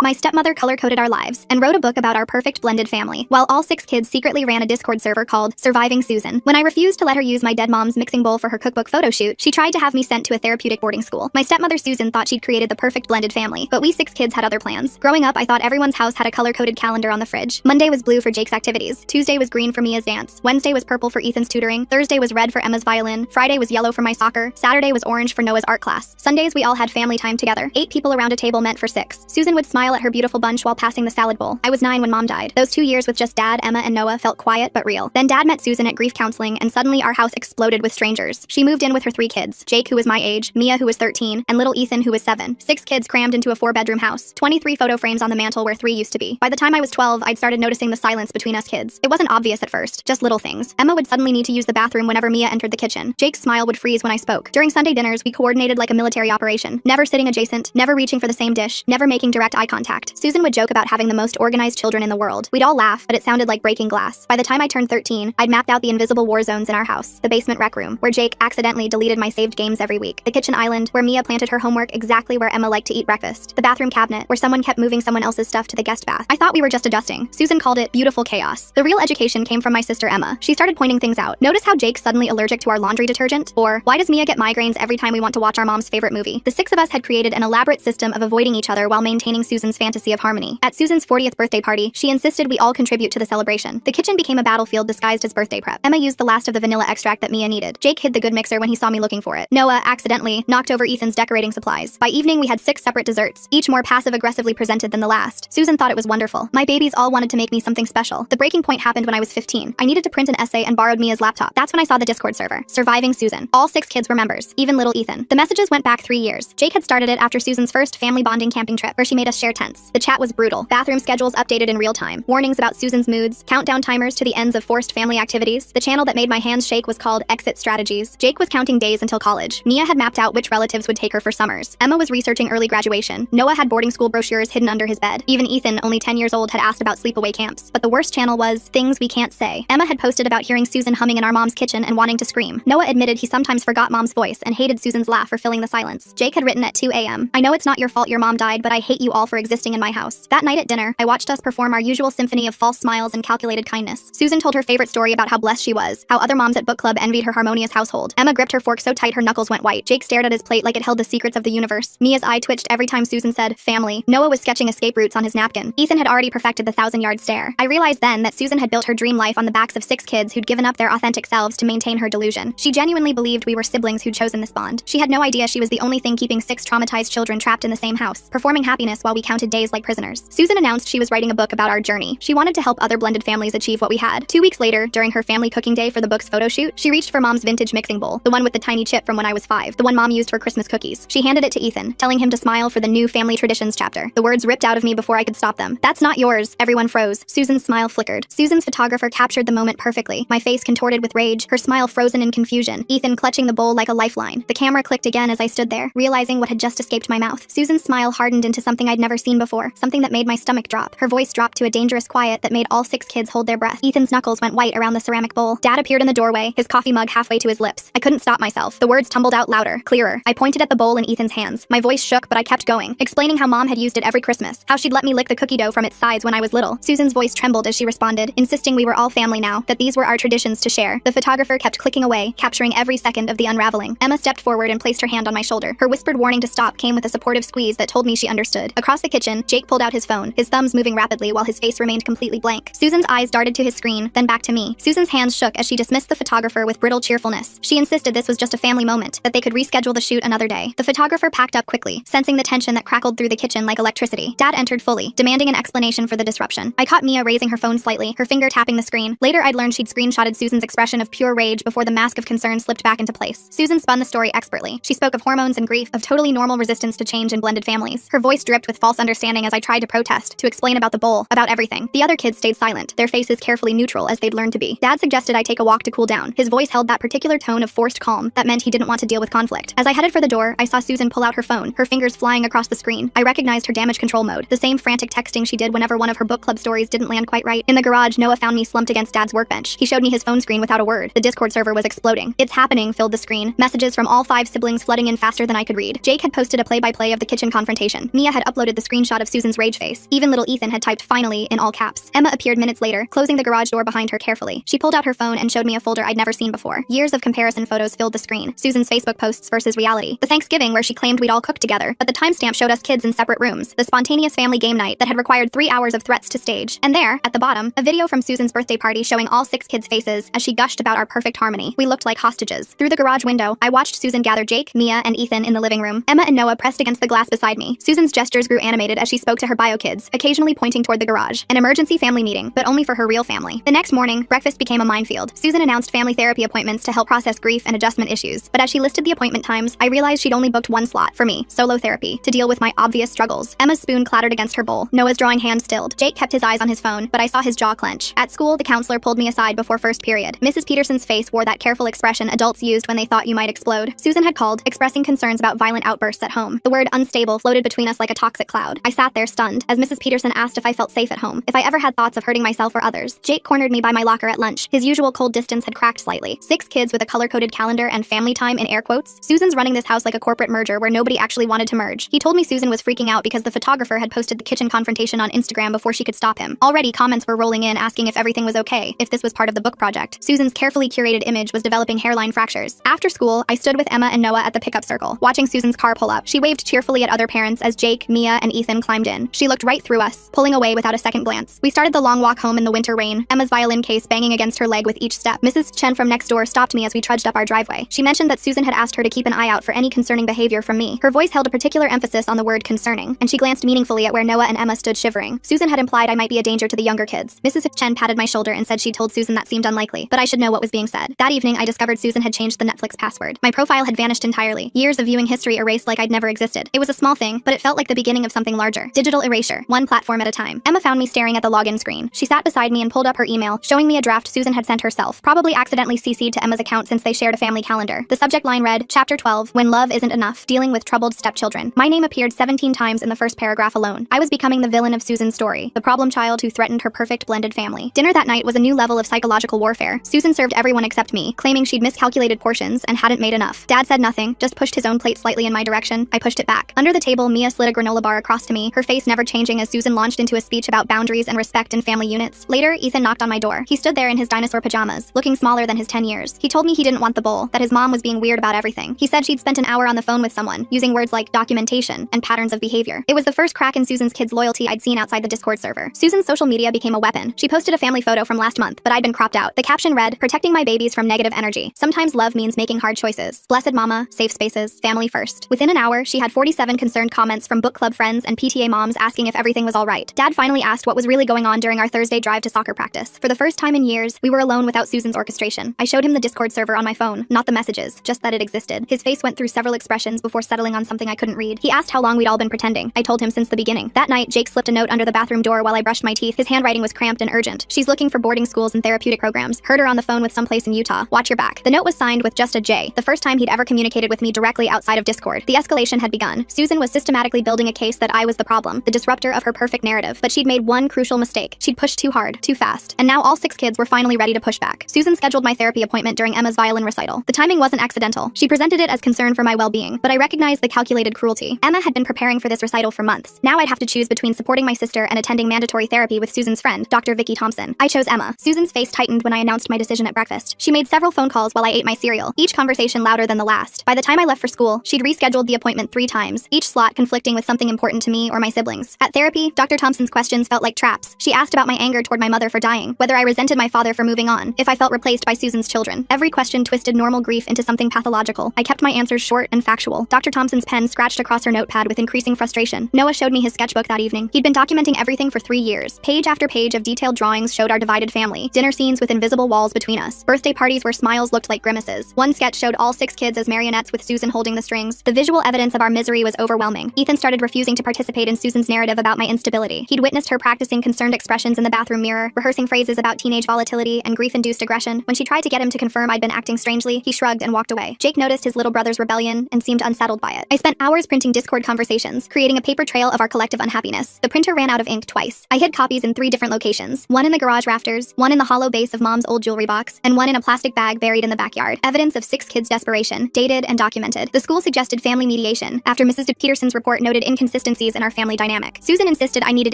My stepmother color-coded our lives and wrote a book about our perfect blended family, while all 6 kids secretly ran a Discord server called Surviving Susan. When I refused to let her use my dead mom's mixing bowl for her cookbook photo shoot, she tried to have me sent to a therapeutic boarding school. My stepmother Susan thought she'd created the perfect blended family, but we 6 kids had other plans. Growing up, I thought everyone's house had a color-coded calendar on the fridge. Monday was blue for Jake's activities. Tuesday was green for Mia's dance. Wednesday was purple for Ethan's tutoring. Thursday was red for Emma's violin. Friday was yellow for my soccer. Saturday was orange for Noah's art class. Sundays we all had family time together. 8 people around a table meant for 6. Susan would smile at her beautiful bunch while passing the salad bowl. I was 9 when Mom died. Those 2 years with just Dad, Emma, and Noah felt quiet but real. Then Dad met Susan at grief counseling, and suddenly our house exploded with strangers. She moved in with her 3 kids, Jake, who was my age, Mia, who was 13, and little Ethan, who was 7. 6 kids crammed into a 4-bedroom house. 23 photo frames on the mantle where 3 used to be. By the time I was 12, I'd started noticing the silence between us kids. It wasn't obvious at first, just little things. Emma would suddenly need to use the bathroom whenever Mia entered the kitchen. Jake's smile would freeze when I spoke. During Sunday dinners, we coordinated like a military operation. Never sitting adjacent, never reaching for the same dish, never making direct eye contact. Susan would joke about having the most organized children in the world. We'd all laugh, but it sounded like breaking glass. By the time I turned 13, I'd mapped out the invisible war zones in our house. The basement rec room, where Jake accidentally deleted my saved games every week. The kitchen island, where Mia planted her homework exactly where Emma liked to eat breakfast. The bathroom cabinet, where someone kept moving someone else's stuff to the guest bath. I thought we were just adjusting. Susan called it beautiful chaos. The real education came from my sister Emma. She started pointing things out. Notice how Jake's suddenly allergic to our laundry detergent? Or, why does Mia get migraines every time we want to watch our mom's favorite movie? The 6 of us had created an elaborate system of avoiding each other while maintaining Susan's fantasy of harmony. At Susan's 40th birthday party, she insisted we all contribute to the celebration. The kitchen became a battlefield disguised as birthday prep. Emma used the last of the vanilla extract that Mia needed. Jake hid the good mixer when he saw me looking for it. Noah, accidentally, knocked over Ethan's decorating supplies. By evening, we had 6 separate desserts, each more passive-aggressively presented than the last. Susan thought it was wonderful. My babies all wanted to make me something special. The breaking point happened when I was 15. I needed to print an essay and borrowed Mia's laptop. That's when I saw the Discord server, Surviving Susan. All 6 kids were members, even little Ethan. The messages went back 3 years. Jake had started it after Susan's first family bonding camping trip, where she made us share tents. The chat was brutal. Bathroom schedules updated in real time. Warnings about Susan's moods, countdown timers to the ends of forced family activities. The channel that made my hands shake was called Exit Strategies. Jake was counting days until college. Mia had mapped out which relatives would take her for summers. Emma was researching early graduation. Noah had boarding school brochures hidden under his bed. Even Ethan, only 10 years old, had asked about sleepaway camps. But the worst channel was Things We Can't Say. Emma had posted about hearing Susan humming in our mom's kitchen and wanting to scream. Noah admitted he sometimes forgot mom's voice and hated Susan's laugh for filling the silence. Jake had written at 2 a.m. I know it's not your fault your mom died, but I hate you all for existing in my house. That night at dinner, I watched us perform our usual symphony of false smiles and calculated kindness. Susan told her favorite story about how blessed she was, how other moms at book club envied her harmonious household. Emma gripped her fork so tight her knuckles went white. Jake stared at his plate like it held the secrets of the universe. Mia's eye twitched every time Susan said, family. Noah was sketching escape routes on his napkin. Ethan had already perfected the 1,000-yard stare. I realized then that Susan had built her dream life on the backs of 6 kids who'd given up their authentic selves to maintain her delusion. She genuinely believed we were siblings who'd chosen this bond. She had no idea she was the only thing keeping 6 traumatized children trapped in the same house, performing happiness while we counted days like prisoners. Susan announced she was writing a book about our journey. She wanted to help other blended families achieve what we had. 2 weeks later, during her family cooking day for the book's photo shoot, she reached for mom's vintage mixing bowl, the one with the tiny chip from when I was 5, the one mom used for Christmas cookies. She handed it to Ethan, telling him to smile for the new family traditions chapter. The words ripped out of me before I could stop them. That's not yours. Everyone froze. Susan's smile flickered. Susan's photographer captured the moment perfectly. My face contorted with rage, her smile frozen in confusion. Ethan clutching the bowl like a lifeline. The camera clicked again as I stood there, realizing what had just escaped my mouth. Susan's smile hardened into something I'd never seen before, something that made my stomach drop. Her voice dropped to a dangerous quiet that made all 6 kids hold their breath. Ethan's knuckles went white around the ceramic bowl. Dad appeared in the doorway, his coffee mug halfway to his lips. I couldn't stop myself. The words tumbled out louder, clearer. I pointed at the bowl in Ethan's hands. My voice shook, but I kept going, explaining how mom had used it every Christmas, how she'd let me lick the cookie dough from its sides when I was little. Susan's voice trembled as she responded, insisting we were all family now, that these were our traditions to share. The photographer kept clicking away, capturing every second of the unraveling. Emma stepped forward and placed her hand on my shoulder. Her whispered warning to stop came with a supportive squeeze that told me she understood. Across the kitchen, Jake pulled out his phone, his thumbs moving rapidly while his face remained completely blank. Susan's eyes darted to his screen, then back to me. Susan's hands shook as she dismissed the photographer with brittle cheerfulness. She insisted this was just a family moment, that they could reschedule the shoot another day. The photographer packed up quickly, sensing the tension that crackled through the kitchen like electricity. Dad entered fully, demanding an explanation for the disruption. I caught Mia raising her phone slightly, her finger tapping the screen. Later, I'd learned she'd screenshotted Susan's expression of pure rage before the mask of concern slipped back into place. Susan spun the story expertly. She spoke of hormones and grief, of totally normal resistance to change in blended families. Her voice dripped with false understanding as I tried to protest, to explain about the bowl, about everything. The other kids stayed silent, their faces carefully neutral as they'd learned to be. Dad suggested I take a walk to cool down. His voice held that particular tone of forced calm that meant he didn't want to deal with conflict. As I headed for the door, I saw Susan pull out her phone, her fingers flying across the screen. I recognized her damage control mode, the same frantic texting she did whenever one of her book club stories didn't land quite right. In the garage, Noah found me slumped against Dad's workbench. He showed me his phone screen without a word. The Discord server was exploding. "It's happening" filled the screen, messages from all 5 siblings flooding in faster than I could read. Jake had posted a play-by-play of the kitchen confrontation. Mia had uploaded the screenshot of Susan's rage face. Even little Ethan had typed "finally" in all caps. Emma appeared minutes later, closing the garage door behind her carefully. She pulled out her phone and showed me a folder I'd never seen before. Years of comparison photos filled the screen. Susan's Facebook posts versus reality. The Thanksgiving where she claimed we'd all cooked together, but the timestamp showed us kids in separate rooms. The spontaneous family game night that had required 3 hours of threats to stage. And there, at the bottom, a video from Susan's birthday party showing all 6 kids' faces as she gushed about our perfect harmony. We looked like hostages. Through the garage window, I watched Susan gather Jake, Mia, and Ethan in the living room. Emma and Noah pressed against the glass beside me. Susan's gestures grew animated as she spoke to her bio kids, occasionally pointing toward the garage. An emergency family meeting, but only for her real family. The next morning, breakfast became a minefield. Susan announced family therapy appointments to help process grief and adjustment issues. But as she listed the appointment times, I realized she'd only booked one slot for me, solo therapy, to deal with my obvious struggles. Emma's spoon clattered against her bowl. Noah's drawing hand stilled. Jake kept his eyes on his phone, but I saw his jaw clench. At school, the counselor pulled me aside before first period. Mrs. Peterson's face wore that careful expression adults used when they thought you might explode. Susan had called, expressing concerns about violent outbursts at home. The word unstable floated between us like a toxic cloud. I sat there stunned, as Mrs. Peterson asked if I felt safe at home, if I ever had thoughts of hurting myself or others. Jake cornered me by my locker at lunch. His usual cold distance had cracked slightly. 6 kids with a color-coded calendar and family time in air quotes. Susan's running this house like a corporate merger where nobody actually wanted to merge. He told me Susan was freaking out because the photographer had posted the kitchen confrontation on Instagram before she could stop him. Already, comments were rolling in asking if everything was okay, if this was part of the book project. Susan's carefully curated image was developing hairline fractures. After school, I stood with Emma and Noah at the pickup circle, watching Susan's car pull up. She waved cheerfully at other parents as Jake, Mia, and Ethan climbed in. She looked right through us, pulling away without a second glance. We started the long walk home in the winter rain, Emma's violin case banging against her leg with each step. Mrs. Chen from next door stopped me as we trudged up our driveway. She mentioned that Susan had asked her to keep an eye out for any concerning behavior from me. Her voice held a particular emphasis on the word concerning, and she glanced meaningfully at where Noah and Emma stood shivering. Susan had implied I might be a danger to the younger kids. Mrs. Chen patted my shoulder and said she'd told Susan that seemed unlikely, but I should know what was being said. That evening, I discovered Susan had changed the Netflix password. My profile had vanished entirely. Years of viewing history erased like I'd never existed. It was a small thing, but it felt like the beginning of something larger. Digital erasure, one platform at a time. Emma found me staring at the login screen. She sat beside me and pulled up her email, showing me a draft Susan had sent herself, probably accidentally CC'd to Emma's account since they shared a family calendar. The subject line read, Chapter 12, When Love Isn't Enough, Dealing with Troubled Stepchildren. My name appeared 17 times in the first paragraph alone. I was becoming the villain of Susan's story, the problem child who threatened her perfect blended family. Dinner that night was a new level of psychological warfare. Susan served everyone except me, claiming she'd miscalculated portions and hadn't made enough. Dad said nothing, just pushed his own plate slightly in my direction. I pushed it back. Under the table, Mia slid a granola bar across to me, her face never changing as Susan launched into a speech about boundaries and respect in family units. Later, Ethan knocked on my door. He stood there in his dinosaur pajamas, looking smaller than his 10 years. He told me he didn't want the bowl, that his mom was being weird about everything. He said she'd spent an hour on the phone with someone, using words like documentation and patterns of behavior. It was the first crack in Susan's kids' loyalty I'd seen outside the Discord server. Susan's social media became a weapon. She posted a family photo from last month, but I'd been cropped out. The caption read, Protecting my babies from negative energy. Sometimes love means making hard choices. Blessed mama, safe spaces, family first. Within an hour, she had 47 concerned comments from book club friends and PTA moms asking if everything was all right. Dad finally asked what was really going on during our Thursday drive to soccer practice. For the first time in years, we were alone without Susan's orchestration. I showed him the Discord server on my phone, not the messages, just that it existed. His face went through several expressions before settling on something I couldn't read. He asked how long we'd all been pretending. I told him since the beginning. That night, Jake slipped a note under the bathroom door while I brushed my teeth. His handwriting was cramped and urgent. She's looking for boarding schools and therapeutic programs. Heard her on the phone with someplace in Utah. Watch your back. The note was signed with just a J, the first time he'd ever communicated with me directly outside of Discord. The escalation had begun. Susan was systematically building a case that I was the problem, the disruptor of her perfect narrative. But she'd made one crucial mistake. She'd pushed too hard, too fast. And now all 6 kids were finally ready to push back. Susan scheduled my therapy appointment during Emma's violin recital. The timing wasn't accidental. She presented it as concern for my well-being, but I recognized the calculated cruelty. Emma had been preparing for this recital for months. Now I'd have to choose between supporting my sister and attending mandatory therapy with Susan's friend, Dr. Vicky Thompson. I chose Emma. Susan's face tightened when I announced my decision at breakfast. She made several phone calls while I ate my cereal, each conversation louder than the last. By the time I left for school, she'd rescheduled the appointment 3 times, each slot conflicting with something important to me or my siblings. At therapy, Dr. Thompson's questions felt like traps. She asked about my anger toward my mother for dying, whether I resented my father for moving on, if I felt replaced by Susan's children. Every question twisted normal grief into something pathological. I kept my answers short and factual. Dr. Thompson's pen scratched across her notepad with increasing frustration. Noah showed me his sketchbook that evening. He'd been documenting everything for 3 years. Page after page of detailed drawings showed our divided family, dinner scenes with invisible walls between us, birthday parties where smiles looked like grimaces. One sketch showed all 6 kids as marionettes with Susan holding the strings. The visual evidence of our misery was overwhelming. Ethan started refusing to participate in Susan's narrative about my instability. He'd witnessed her practicing concerned expressions in the bathroom mirror, rehearsing phrases about teenage volatility and grief-induced aggression. When she tried to get him to confirm I'd been acting strangely, he shrugged and walked away. Jake noticed his little brother's rebellion and seemed unsettled by it. I spent hours printing Discord conversations, creating a paper trail of our collective unhappiness. The printer ran out of ink twice. I hid copies in 3 different locations, one in the garage rafters, one in the hollow base of Mom's old jewelry box, and one in a plastic bag buried in the backyard. Evidence of 6 kids' desperation, dated and documented. The school suggested family mediation, after Mrs. Peterson's report noted inconsistencies inconsistencies in our family dynamic. Susan insisted I needed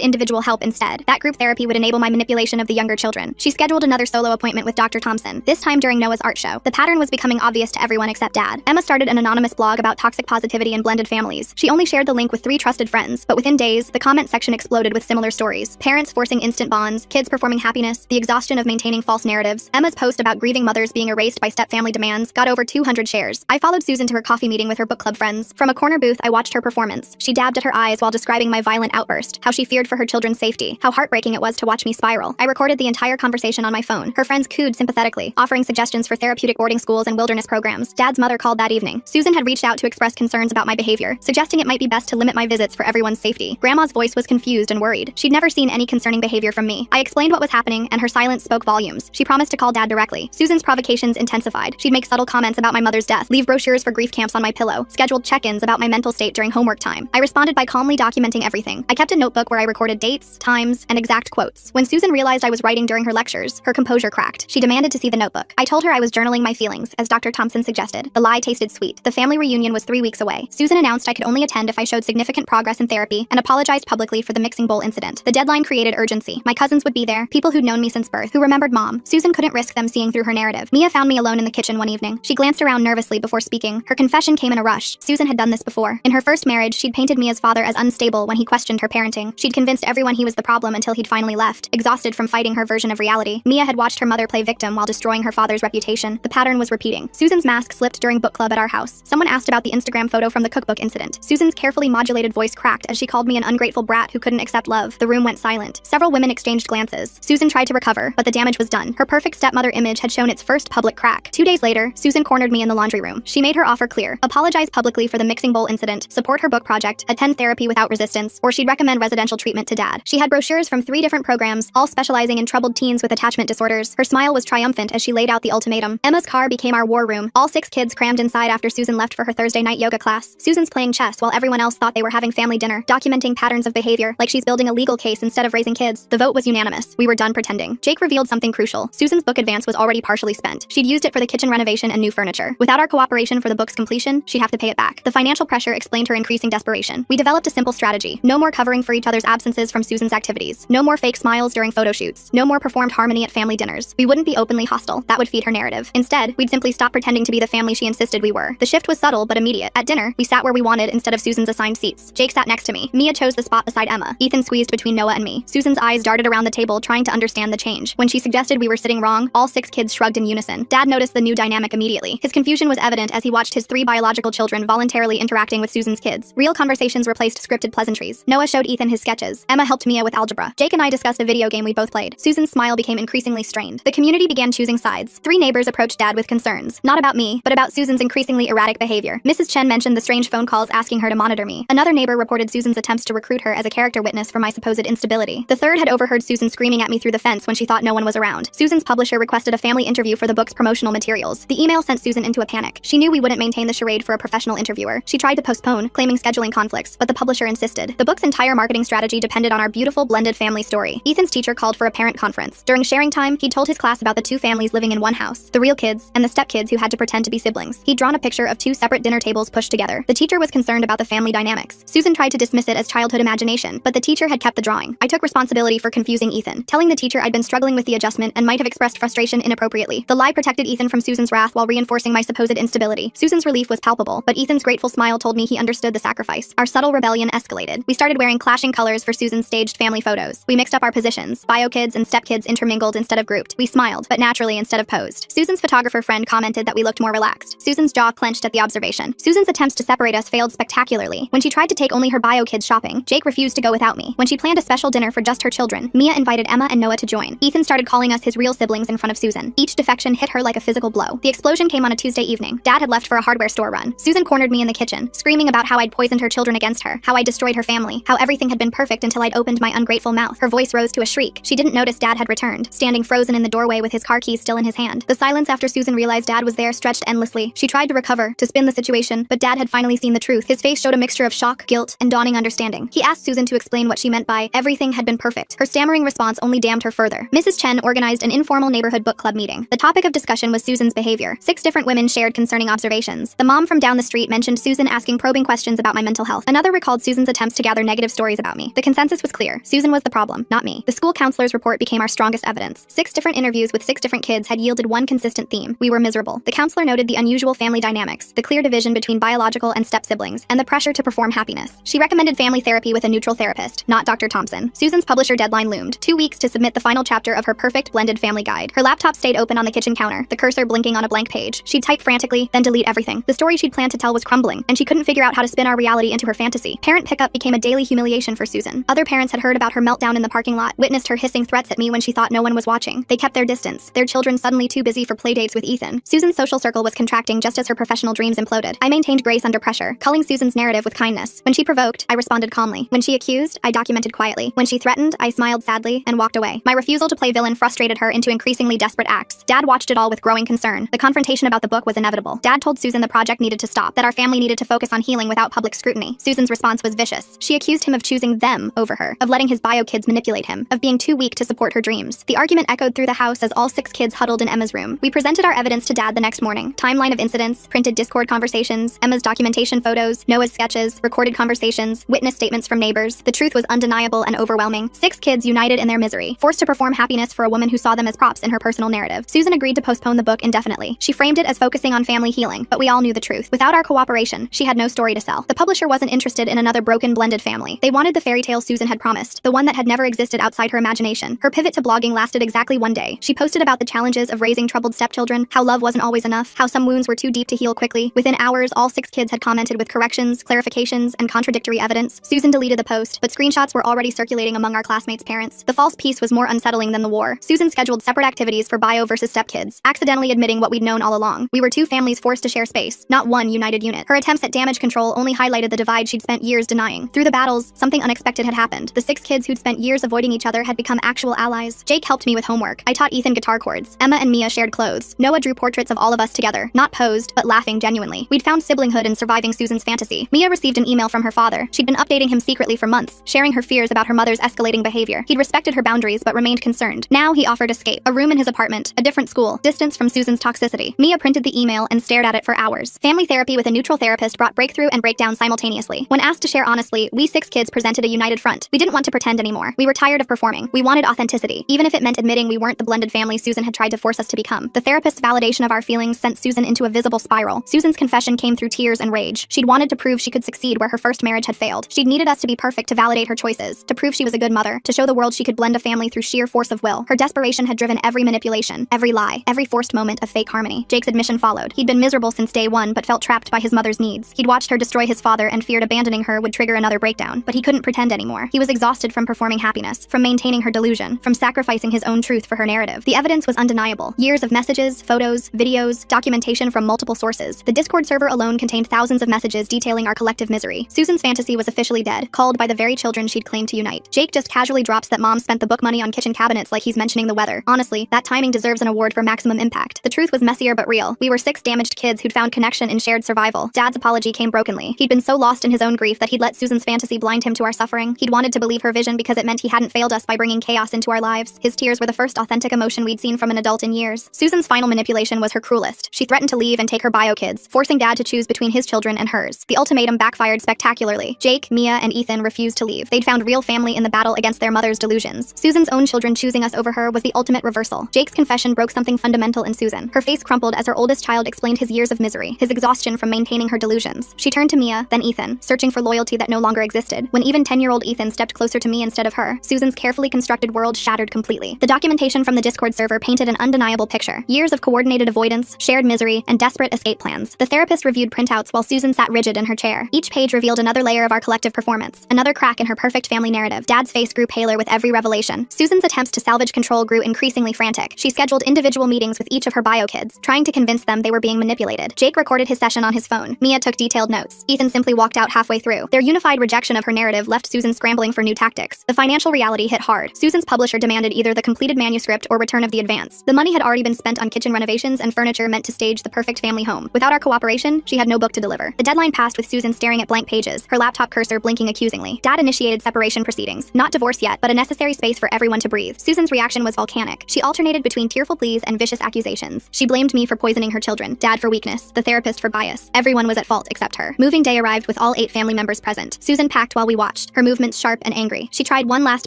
individual help instead. That group therapy would enable my manipulation of the younger children. She scheduled another solo appointment with Dr. Thompson, this time during Noah's art show. The pattern was becoming obvious to everyone except Dad. Emma started an anonymous blog about toxic positivity and blended families. She only shared the link with 3 trusted friends, but within days, the comment section exploded with similar stories. Parents forcing instant bonds, kids performing happiness, the exhaustion of maintaining false narratives. Emma's post about grieving mothers being erased by step-family demands got over 200 shares. I followed Susan to her coffee meeting with her book club friends. From a corner booth, I watched her performance. She dabbed at her eyes while describing my violent outburst, how she feared for her children's safety, how heartbreaking it was to watch me spiral. I recorded the entire conversation on my phone. Her friends cooed sympathetically, offering suggestions for therapeutic boarding schools and wilderness programs. Dad's mother called that evening. Susan had reached out to express concerns about my behavior, suggesting it might be best to limit my visits for everyone's safety. Grandma's voice was confused and worried. She'd never seen any concerning behavior from me. I explained what was happening, and her silence spoke volumes. She promised to call Dad directly. Susan's provocations intensified. She'd make subtle comments about my mother's death, leave brochures for grief camps on my pillow, scheduled check-ins about my mental state during homework time. I responded by calmly documenting everything. I kept a notebook where I recorded dates, times, and exact quotes. When Susan realized I was writing during her lectures, her composure cracked. She demanded to see the notebook. I told her I was journaling my feelings, as Dr. Thompson suggested. The lie tasted sweet. The family reunion was 3 weeks away. Susan announced I could only attend if I showed significant progress in therapy and apologized publicly for the mixing bowl incident. The deadline created urgency. My cousins would be there, people who'd known me since birth, who remembered Mom. Susan couldn't risk them seeing through her narrative. Mia found me alone in the kitchen one evening. She glanced around nervously before speaking. Her confession came in a rush. Susan had done this before. In her first marriage, she'd painted Mia's father as unstable when he questioned her parenting. She'd convinced everyone he was the problem until he'd finally left, exhausted from fighting her version of reality. Mia had watched her mother play victim while destroying her father's reputation. The pattern was repeating. Susan's mask slipped during book club at our house. Someone asked about the Instagram photo from the cookbook incident. Susan's carefully modulated voice cracked as she called me an ungrateful brat who couldn't accept love. The room went silent. Several women exchanged glances. Susan tried to recover, but the damage was done. Her perfect stepmother image had shown its first public crack. 2 days later, Susan cornered me in the laundry room. She made her offer clear. Apologize publicly for the mixing bowl incident, support her book project, attend therapy without resistance, or she'd recommend residential treatment to Dad. She had brochures from 3 different programs, all specializing in troubled teens with attachment disorders. Her smile was triumphant as she laid out the ultimatum. Emma's car became our war room. All 6 kids crammed inside after Susan left for her Thursday night yoga class. Susan's playing chess while everyone else thought they were having family dinner, documenting patterns of behavior, like she's building a legal case instead of raising kids. The vote was unanimous. We were done pretending. Jake revealed something crucial. Susan's book advance was already partially spent. She'd used it for the kitchen renovation and new furniture. Without our cooperation for the book's completion, she'd have to pay it back. The financial pressure explained her increasing desperation. We developed a simple strategy. No more covering for each other's absences from Susan's activities. No more fake smiles during photo shoots. No more performed harmony at family dinners. We wouldn't be openly hostile. That would feed her narrative. Instead, we'd simply stop pretending to be the family she insisted we were. The shift was subtle but immediate. At dinner, we sat where we wanted instead of Susan's assigned seats. Jake sat next to me. Mia chose the spot beside Emma. Ethan squeezed between Noah and me. Susan's eyes darted around the table trying to understand the change. When she suggested we were sitting wrong, all 6 kids shrugged in unison. Dad noticed the new dynamic immediately. His confusion was evident as he watched his 3 biological children voluntarily interacting with Susan's kids. Real conversations replaced scripted pleasantries. Noah showed Ethan his sketches. Emma helped Mia with algebra. Jake and I discussed a video game we both played. Susan's smile became increasingly strained. The community began choosing sides. 3 neighbors approached Dad with concerns. Not about me, but about Susan's increasingly erratic behavior. Mrs. Chen mentioned the strange phone calls asking her to monitor me. Another neighbor reported Susan's attempts to recruit her as a character witness for my supposed instability. The third had overheard Susan screaming at me through the fence when she thought no one was around. Susan's publisher requested a family interview for the book's promotional materials. The email sent Susan into a panic. She knew we wouldn't maintain the charade for a professional interviewer. She tried to postpone, claiming scheduling conflicts, but the publisher insisted. The book's entire marketing strategy depended on our beautiful blended family story. Ethan's teacher called for a parent conference. During sharing time, he told his class about the 2 families living in one house, the real kids and the stepkids who had to pretend to be siblings. He'd drawn a picture of 2 separate dinner tables pushed together. The teacher was concerned about the family dynamics. Susan tried to dismiss it as childhood imagination, but the teacher had kept the drawing. I took responsibility for confusing Ethan, telling the teacher I'd been struggling with the adjustment and might have expressed frustration inappropriately. The lie protected Ethan from Susan's wrath while reinforcing my supposed instability. Susan's relief was palpable, but Ethan's grateful smile told me he understood the sacrifice. Our subtle rebellion escalated. We started wearing clashing colors for Susan's staged family photos. We mixed up our positions. Bio kids and step kids intermingled instead of grouped. We smiled, but naturally instead of posed. Susan's photographer friend commented that we looked more relaxed. Susan's jaw clenched at the observation. Susan's attempts to separate us failed spectacularly. When she tried to take only her bio kids shopping, Jake refused to go without me. When she planned a special dinner for just her children, Mia invited Emma and Noah to join. Ethan started calling us his real siblings in front of Susan. Each defection hit her like a physical blow. The explosion came on a Tuesday evening. Dad had left for a hardware store run. Susan cornered me in the kitchen, screaming about how I'd poisoned her children against her, how I destroyed her family, how everything had been perfect until I'd opened my ungrateful mouth. Her voice rose to a shriek. She didn't notice Dad had returned, standing frozen in the doorway with his car keys still in his hand. The silence after Susan realized Dad was there stretched endlessly. She tried to recover, to spin the situation, but Dad had finally seen the truth. His face showed a mixture of shock, guilt, and dawning understanding. He asked Susan to explain what she meant by everything had been perfect. Her stammering response only damned her further. Mrs. Chen organized an informal neighborhood book club meeting. The topic of discussion was Susan's behavior. 6 different women shared concerning observations. The mom from down the street mentioned Susan asking probing questions about my mental health. Another recalled called Susan's attempts to gather negative stories about me. The consensus was clear. Susan was the problem, not me. The school counselor's report became our strongest evidence. 6 different interviews with 6 different kids had yielded one consistent theme. We were miserable. The counselor noted the unusual family dynamics, the clear division between biological and step siblings, and the pressure to perform happiness. She recommended family therapy with a neutral therapist, not Dr. Thompson. Susan's publisher deadline loomed. 2 weeks to submit the final chapter of her perfect blended family guide. Her laptop stayed open on the kitchen counter, the cursor blinking on a blank page. She'd type frantically, then delete everything. The story she'd planned to tell was crumbling, and she couldn't figure out how to spin our reality into her fantasy. Parent pickup became a daily humiliation for Susan. Other parents had heard about her meltdown in the parking lot, witnessed her hissing threats at me when she thought no one was watching. They kept their distance, their children suddenly too busy for playdates with Ethan. Susan's social circle was contracting just as her professional dreams imploded. I maintained grace under pressure, culling Susan's narrative with kindness. When she provoked, I responded calmly. When she accused, I documented quietly. When she threatened, I smiled sadly and walked away. My refusal to play villain frustrated her into increasingly desperate acts. Dad watched it all with growing concern. The confrontation about the book was inevitable. Dad told Susan the project needed to stop, that our family needed to focus on healing without public scrutiny. Susan's response was vicious. She accused him of choosing them over her, of letting his bio kids manipulate him, of being too weak to support her dreams. The argument echoed through the house as all 6 kids huddled in Emma's room. We presented our evidence to Dad the next morning. Timeline of incidents, printed Discord conversations, Emma's documentation photos, Noah's sketches, recorded conversations, witness statements from neighbors. The truth was undeniable and overwhelming. 6 kids united in their misery, forced to perform happiness for a woman who saw them as props in her personal narrative. Susan agreed to postpone the book indefinitely. She framed it as focusing on family healing, but we all knew the truth. Without our cooperation, she had no story to sell. The publisher wasn't interested in another broken blended family. They wanted the fairy tale Susan had promised, the one that had never existed outside her imagination. Her pivot to blogging lasted exactly 1 day. She posted about the challenges of raising troubled stepchildren, how love wasn't always enough, how some wounds were too deep to heal quickly. Within hours, all 6 kids had commented with corrections, clarifications, and contradictory evidence. Susan deleted the post, but screenshots were already circulating among our classmates' parents. The false peace was more unsettling than the war. Susan scheduled separate activities for bio versus stepkids, accidentally admitting what we'd known all along. We were 2 families forced to share space, not one united unit. Her attempts at damage control only highlighted the divide she'd spent years denying. Through the battles, something unexpected had happened. The 6 kids who'd spent years avoiding each other had become actual allies. Jake helped me with homework. I taught Ethan guitar chords. Emma and Mia shared clothes. Noah drew portraits of all of us together, not posed, but laughing genuinely. We'd found siblinghood in surviving Susan's fantasy. Mia received an email from her father. She'd been updating him secretly for months, sharing her fears about her mother's escalating behavior. He'd respected her boundaries but remained concerned. Now he offered escape. A room in his apartment, a different school, distance from Susan's toxicity. Mia printed the email and stared at it for hours. Family therapy with a neutral therapist brought breakthrough and breakdown simultaneously. When asked to share honestly, we 6 kids presented a united front. We didn't want to pretend anymore. We were tired of performing. We wanted authenticity, even if it meant admitting we weren't the blended family Susan had tried to force us to become. The therapist's validation of our feelings sent Susan into a visible spiral. Susan's confession came through tears and rage. She'd wanted to prove she could succeed where her first marriage had failed. She'd needed us to be perfect to validate her choices, to prove she was a good mother, to show the world she could blend a family through sheer force of will. Her desperation had driven every manipulation, every lie, every forced moment of fake harmony. Jake's admission followed. He'd been miserable since day 1 but felt trapped by his mother's needs. He'd watched her destroy his father and feared abandoning her would trigger another breakdown, but he couldn't pretend anymore. He was exhausted from performing happiness, from maintaining her delusion, from sacrificing his own truth for her narrative. The evidence was undeniable. Years of messages, photos, videos, documentation from multiple sources. The Discord server alone contained thousands of messages detailing our collective misery. Susan's fantasy was officially dead, called by the very children she'd claimed to unite. Jake just casually drops that mom spent the book money on kitchen cabinets like he's mentioning the weather. Honestly, that timing deserves an award for maximum impact. The truth was messier but real. We were 6 damaged kids who'd found connection in shared survival. Dad's apology came brokenly. He'd been so lost in his own grief that he'd let Susan's fantasy blind him to our suffering. He'd wanted to believe her vision because it meant he hadn't failed us by bringing chaos into our lives. His tears were the first authentic emotion we'd seen from an adult in years. Susan's final manipulation was her cruelest. She threatened to leave and take her bio kids, forcing Dad to choose between his children and hers. The ultimatum backfired spectacularly. Jake, Mia, and Ethan refused to leave. They'd found real family in the battle against their mother's delusions. Susan's own children choosing us over her was the ultimate reversal. Jake's confession broke something fundamental in Susan. Her face crumpled as her oldest child explained his years of misery, his exhaustion from maintaining her delusions. She turned to Mia, then Ethan, searching for loyalty that no longer existed. When even 10-year-old Ethan stepped closer to me instead of her, Susan's carefully constructed world shattered completely. The documentation from the Discord server painted an undeniable picture. Years of coordinated avoidance, shared misery, and desperate escape plans. The therapist reviewed printouts while Susan sat rigid in her chair. Each page revealed another layer of our collective performance, another crack in her perfect family narrative. Dad's face grew paler with every revelation. Susan's attempts to salvage control grew increasingly frantic. She scheduled individual meetings with each of her bio kids, trying to convince them they were being manipulated. Jake recorded his session on his phone. Mia took detailed notes. Ethan simply walked out halfway through. Their unified rejection of her narrative left Susan scrambling for new tactics. The financial reality hit hard. Susan's publisher demanded either the completed manuscript or return of the advance. The money had already been spent on kitchen renovations and furniture meant to stage the perfect family home. Without our cooperation, she had no book to deliver. The deadline passed with Susan staring at blank pages, her laptop cursor blinking accusingly. Dad initiated separation proceedings. Not divorce yet, but a necessary space for everyone to breathe. Susan's reaction was volcanic. She alternated between tearful pleas and vicious accusations. She blamed me for poisoning her children, Dad for weakness, the therapist for bias. Everyone was at fault except her. Moving day arrived with all 8 family members present. Susan packed while we watched, her movements sharp and angry. She tried one last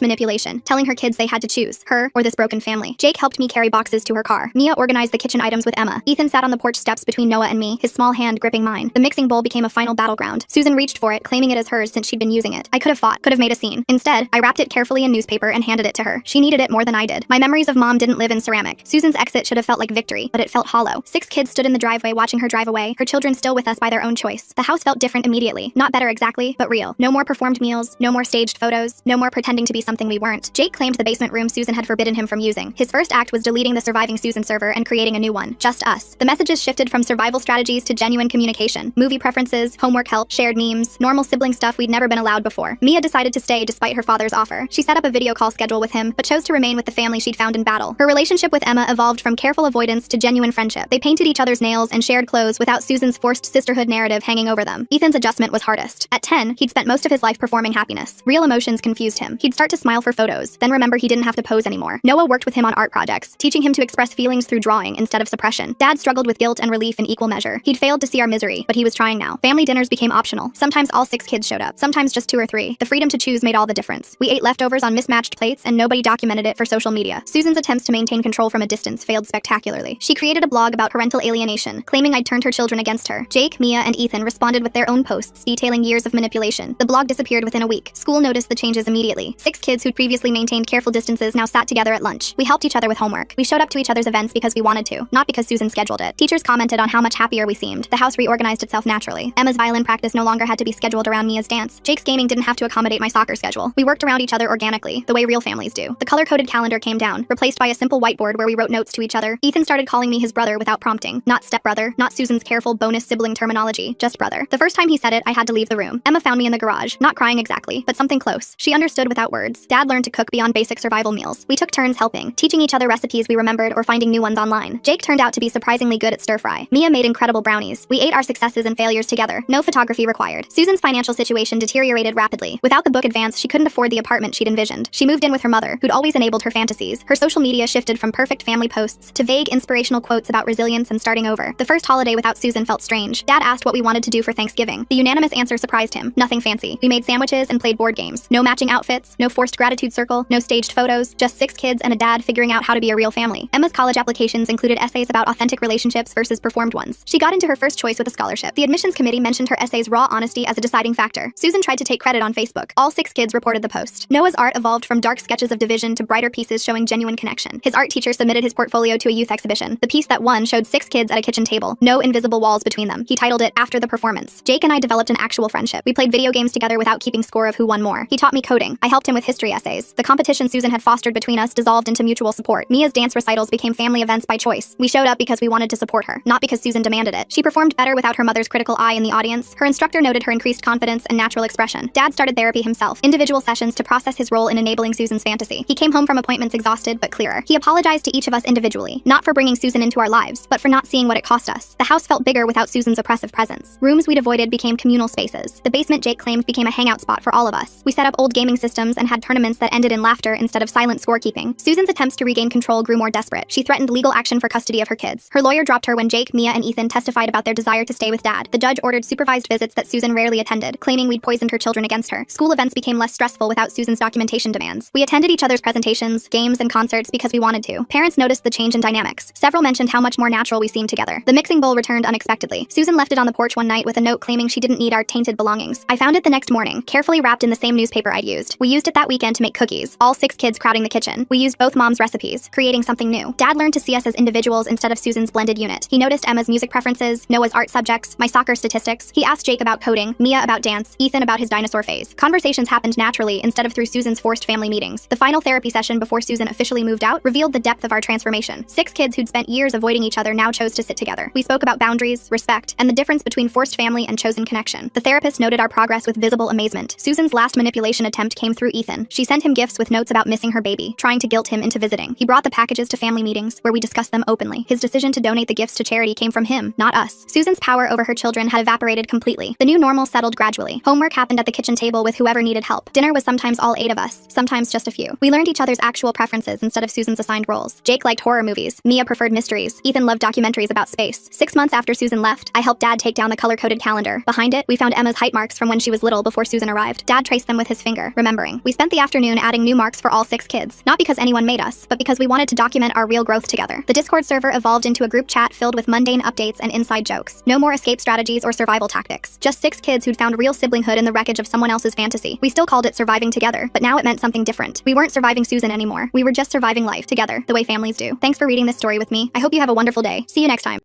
manipulation, telling her kids they had to choose, her or this broken family. Jake helped me carry boxes to her car. Mia organized the kitchen items with Emma. Ethan sat on the porch steps between Noah and me, his small hand gripping mine. The mixing bowl became a final battleground. Susan reached for it, claiming it as hers since she'd been using it. I could have fought, could have made a scene. Instead, I wrapped it carefully in newspaper and handed it to her. She needed it more than I did. My memories of mom didn't live in ceramic. Susan's exit should have felt like victory, but it felt hollow. 6 kids stood in the driveway watching her drive away, her children still with us by their own choice. The house felt different immediately. Not better exactly, but real. No more performed meals, no more staged photos, no more pretending to be something we weren't. Jake claimed the basement room Susan had forbidden him from using. His first act was deleting the surviving Susan server and creating a new one. Just us. The messages shifted from survival strategies to genuine communication. Movie preferences, homework help, shared memes, normal sibling stuff we'd never been allowed before. Mia decided to stay despite her father's offer. She set up a video call schedule with him, but chose to remain with the family she'd found in battle. Her relationship with Emma evolved from careful avoidance to genuine friendship. They painted each other's nails and shared clothes without Susan's forced sisterhood narrative hanging over them. Ethan's adjustment was hardest. At 10, he'd spent most of his life performing happiness. Real emotions confused him. He'd start to smile for photos, then remember he didn't have to pose anymore. Noah worked with him on art projects, teaching him to express feelings through drawing instead of suppression. Dad struggled with guilt and relief in equal measure. He'd failed to see our misery, but he was trying now. Family dinners became optional. Sometimes all 6 kids showed up, sometimes just 2 or 3. The freedom to choose made all the difference. We ate leftovers on mismatched plates and nobody documented it for social media. Susan's attempts to maintain control from a distance failed spectacularly. She created a blog about parental alienation, claiming I'd turned her children against her. Jake, Mia, and Ethan responded with their own posts detailing years of manipulation. The blog disappeared within a week. School noticed the changes immediately. 6 kids who'd previously maintained careful distances now sat together at lunch. We helped each other with homework. We showed up to each other's events because we wanted to, not because Susan scheduled it. Teachers commented on how much happier we seemed. The house reorganized itself naturally. Emma's violin practice no longer had to be scheduled around Mia's dance. Jake's gaming didn't have to accommodate my soccer schedule. We worked around each other organically, the way real families do. The color-coded calendar came down, replaced by a simple whiteboard where we wrote notes to each other. Ethan started calling me his brother without prompting. Not stepbrother, not Susan's careful bonus sibling terminology, just brother. The first time he said it, I had to leave the room. Emma found me in the garage, not crying exactly, but something close. She understood without words. Dad learned to cook beyond basic survival meals. We took turns helping, teaching each other recipes we remembered or finding new ones online. Jake turned out to be surprisingly good at stir-fry. Mia made incredible brownies. We ate our successes and failures together. No photography required. Susan's financial situation deteriorated rapidly. Without the book advance, she couldn't afford the apartment she'd envisioned. She moved in with her mother, who'd always enabled her fantasies. Her social media shifted from perfect family posts to vague inspirational quotes about resilience and starting over. The first holiday without Susan felt strange. Dad asked what we wanted to do for Thanksgiving. The unanimous answer surprised him. Nothing fancy. We made sandwiches and played board games. No matching outfits, no forced gratitude circle, no staged photos, just 6 kids and a dad figuring out how to be a real family. Emma's college applications included essays about authentic relationships versus performed ones. She got into her first choice with a scholarship. The admissions committee mentioned her essay's raw honesty as a deciding factor. Susan tried to take credit on Facebook. All 6 kids reported the post. Noah's art evolved from dark sketches of division to brighter pieces showing genuine connection. His art teacher submitted his portfolio to a youth exhibition. The piece that won showed 6 kids at a kitchen table, no invisible walls between them. He titled it After the Performance. Jake and I developed an actual friendship. We played video games together without keeping score of who won more. He taught me coding. I helped him with history essays. The competition Susan had fostered between us dissolved into mutual support. Mia's dance recitals became family events by choice. We showed up because we wanted to support her, not because Susan demanded it. She performed better without her mother's critical eye in the audience. Her instructor noted her increased confidence and natural expression. Dad started therapy himself, individual sessions to process his role in enabling Susan's fantasy. He came home from appointments exhausted but clearer. He apologized to each of us individually, not for bringing Susan into our lives, but for not seeing what it cost us. The house felt bigger without Susan's oppressive presence. Rooms we'd avoided became communal spaces. The basement, Jake claimed, became a hangout spot for all of us. We set up old gaming systems and had tournaments that ended in laughter instead of silent scorekeeping. Susan's attempts to regain control grew more desperate. She threatened legal action for custody of her kids. Her lawyer dropped her when Jake, Mia, and Ethan testified about their desire to stay with Dad. The judge ordered supervised visits that Susan rarely attended, claiming we'd poisoned her children against her. School events became less stressful without Susan's documentation demands. We attended each other's presentations, games, and concerts because we wanted to. Parents noticed the change in dynamics. Several mentioned how much more natural we seemed together. The mixing bowl returned unexpectedly. Susan left it on the porch one night with a note claiming she didn't need our tainted belongings. I found it the next morning, carefully wrapped in the same newspaper I'd used. We used it that weekend to make cookies, all 6 kids crowding the kitchen. We used both moms' recipes, creating something new. Dad learned to see us as individuals instead of Susan's blended unit. He noticed Emma's music preferences, Noah's art subjects, my soccer statistics. He asked Jake about coding, Mia about dance, Ethan about his dinosaur phase. Conversations happened naturally instead of through Susan's forced family meetings. The final therapy session before Susan officially moved out revealed the depth of our transformation. 6 kids who'd spent years avoiding each other now chose to sit together. We spoke about boundaries, respect, and the difference between forced family and chosen connection. The therapist noted our progress with visible amazement. Susan's last manipulation attempt came through Ethan. She sent him gifts with notes about missing her baby, trying to guilt him into visiting. He brought the packages to family meetings, where we discussed them openly. His decision to donate the gifts to charity came from him, not us. Susan's power over her children had evaporated completely. The new normal settled gradually. Homework happened at the kitchen table with whoever needed help. Dinner was sometimes all 8 of us, sometimes just a few. We learned each other's actual preferences instead of Susan's assigned roles. Jake liked horror movies. Mia preferred mysteries. Ethan loved documentaries about space. 6 months after Susan left, I helped Dad take down the color-coded calendar. Behind it, we found Emma's height marks from when she was little before Susan arrived. Dad traced them with his finger, remembering. We spent the afternoon adding new marks for all 6 kids, not because anyone made us, but because we wanted to document our real growth together. The Discord server evolved into a group chat filled with mundane updates and inside jokes. No more escape strategies or survival tactics. Just 6 kids who'd found real siblinghood in the wreckage of someone else's fantasy. We still called it surviving together, but now it meant something different. We weren't surviving Susan anymore. We were just surviving life together, the way families do. Thanks for reading this story with me. I hope you have a wonderful day. See you next time.